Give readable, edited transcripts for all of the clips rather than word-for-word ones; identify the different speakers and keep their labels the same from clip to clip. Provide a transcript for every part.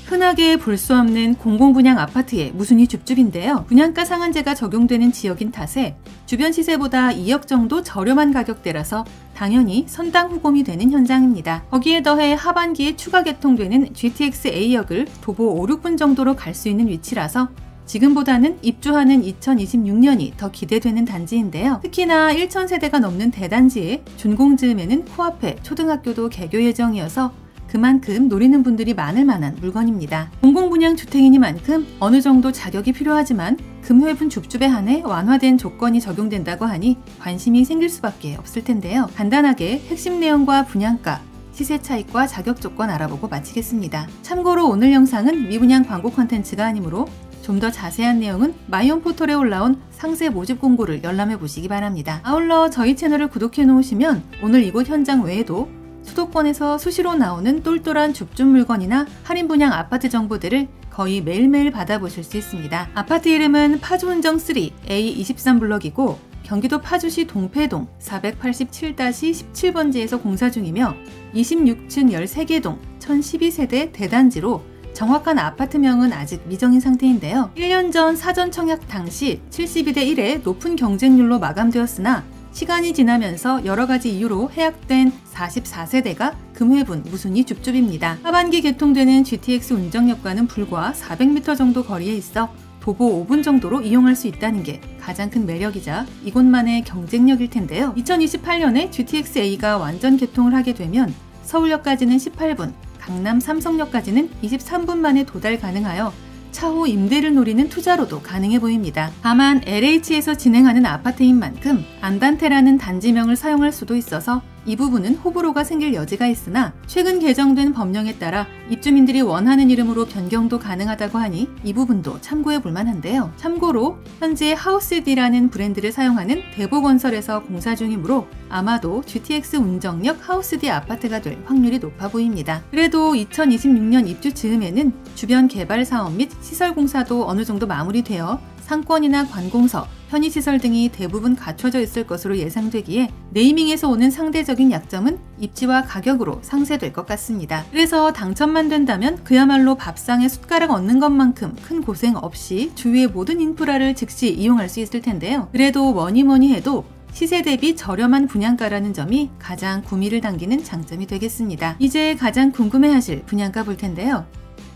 Speaker 1: 흔하게 볼 수 없는 공공분양 아파트의 무순위 줍줍인데요. 분양가 상한제가 적용되는 지역인 탓에 주변 시세보다 2억 정도 저렴한 가격대라서 당연히 선당 후공이 되는 현장입니다. 거기에 더해 하반기에 추가 개통되는 GTX A역을 도보 5, 6분 정도로 갈 수 있는 위치라서 지금보다는 입주하는 2026년이 더 기대되는 단지인데요. 특히나 1,000세대가 넘는 대단지에 준공즈음에는 코앞에 초등학교도 개교 예정이어서 그만큼 노리는 분들이 많을 만한 물건입니다. 공공분양 주택이니만큼 어느 정도 자격이 필요하지만 금회분 줍줍에 한해 완화된 조건이 적용된다고 하니 관심이 생길 수밖에 없을 텐데요. 간단하게 핵심 내용과 분양가, 시세 차익과 자격 조건 알아보고 마치겠습니다. 참고로 오늘 영상은 미분양 광고 콘텐츠가 아니므로 좀 더 자세한 내용은 마이홈 포털에 올라온 상세 모집 공고를 열람해 보시기 바랍니다. 아울러 저희 채널을 구독해 놓으시면 오늘 이곳 현장 외에도 수도권에서 수시로 나오는 똘똘한 줍줍 물건이나 할인 분양 아파트 정보들을 거의 매일매일 받아보실 수 있습니다. 아파트 이름은 파주운정 3 A23블럭이고 경기도 파주시 동패동 487-17번지에서 공사 중이며 26층 13개 동 1012세대 대단지로 정확한 아파트명은 아직 미정인 상태인데요. 1년 전 사전 청약 당시 72대 1의 높은 경쟁률로 마감되었으나 시간이 지나면서 여러가지 이유로 해약된 44세대가 금회분 무순위 줍줍입니다. 하반기 개통되는 GTX 운정역과는 불과 400m 정도 거리에 있어 도보 5분 정도로 이용할 수 있다는 게 가장 큰 매력이자 이곳만의 경쟁력일 텐데요. 2028년에 GTX A가 완전 개통을 하게 되면 서울역까지는 18분, 강남 삼성역까지는 23분 만에 도달 가능하여 차후 임대를 노리는 투자로도 가능해 보입니다. 다만 LH에서 진행하는 아파트인 만큼 안단테라는 단지명을 사용할 수도 있어서 이 부분은 호불호가 생길 여지가 있으나 최근 개정된 법령에 따라 입주민들이 원하는 이름으로 변경도 가능하다고 하니 이 부분도 참고해 볼 만한데요. 참고로 현재 하우스디라는 브랜드를 사용하는 대보건설에서 공사 중이므로 아마도 GTX 운정역 하우스디 아파트가 될 확률이 높아 보입니다. 그래도 2026년 입주 즈음에는 주변 개발 사업 및 시설 공사도 어느 정도 마무리되어 상권이나 관공서, 편의시설 등이 대부분 갖춰져 있을 것으로 예상되기에 네이밍에서 오는 상대적인 약점은 입지와 가격으로 상쇄될 것 같습니다. 그래서 당첨만 된다면 그야말로 밥상에 숟가락 얹는 것만큼 큰 고생 없이 주위의 모든 인프라를 즉시 이용할 수 있을 텐데요. 그래도 뭐니 해도 시세 대비 저렴한 분양가라는 점이 가장 구미를 당기는 장점이 되겠습니다. 이제 가장 궁금해하실 분양가 볼 텐데요.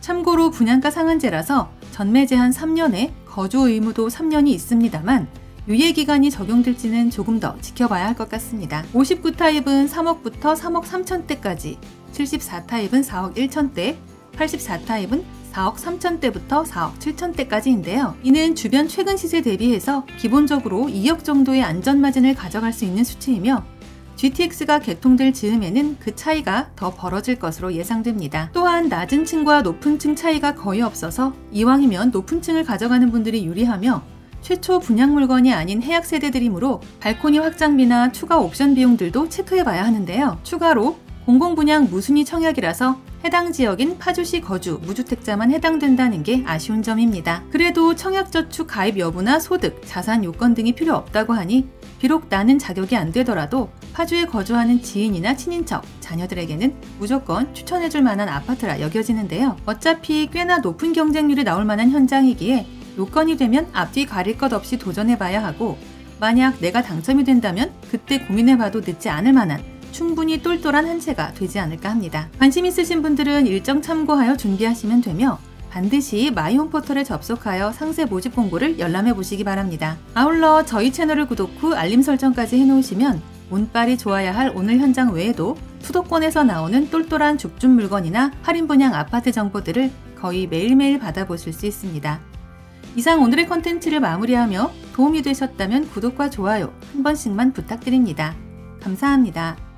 Speaker 1: 참고로 분양가 상한제라서 전매 제한 3년에 거주 의무도 3년이 있습니다만 유예기간이 적용될지는 조금 더 지켜봐야 할 것 같습니다. 59타입은 3억부터 3억 3천대까지, 74타입은 4억 1천대, 84타입은 4억 3천대부터 4억 7천대까지인데요. 이는 주변 최근 시세 대비해서 기본적으로 2억 정도의 안전마진을 가져갈 수 있는 수치이며 GTX가 개통될 즈음에는 그 차이가 더 벌어질 것으로 예상됩니다. 또한 낮은 층과 높은 층 차이가 거의 없어서 이왕이면 높은 층을 가져가는 분들이 유리하며 최초 분양 물건이 아닌 해약 세대들이므로 발코니 확장비나 추가 옵션 비용들도 체크해봐야 하는데요. 추가로 공공분양 무순위 청약이라서 해당 지역인 파주시 거주 무주택자만 해당된다는 게 아쉬운 점입니다. 그래도 청약저축 가입 여부나 소득, 자산 요건 등이 필요 없다고 하니 비록 나는 자격이 안 되더라도 파주에 거주하는 지인이나 친인척, 자녀들에게는 무조건 추천해줄 만한 아파트라 여겨지는데요. 어차피 꽤나 높은 경쟁률이 나올 만한 현장이기에 요건이 되면 앞뒤 가릴 것 없이 도전해봐야 하고 만약 내가 당첨이 된다면 그때 고민해봐도 늦지 않을 만한 충분히 똘똘한 한 채가 되지 않을까 합니다. 관심 있으신 분들은 일정 참고하여 준비하시면 되며 반드시 마이홈 포털에 접속하여 상세 모집 공고를 열람해 보시기 바랍니다. 아울러 저희 채널을 구독 후 알림 설정까지 해놓으시면 운빨이 좋아야 할 오늘 현장 외에도 수도권에서 나오는 똘똘한 줍줍 물건이나 할인 분양 아파트 정보들을 거의 매일매일 받아보실 수 있습니다. 이상 오늘의 컨텐츠를 마무리하며 도움이 되셨다면 구독과 좋아요 한 번씩만 부탁드립니다. 감사합니다.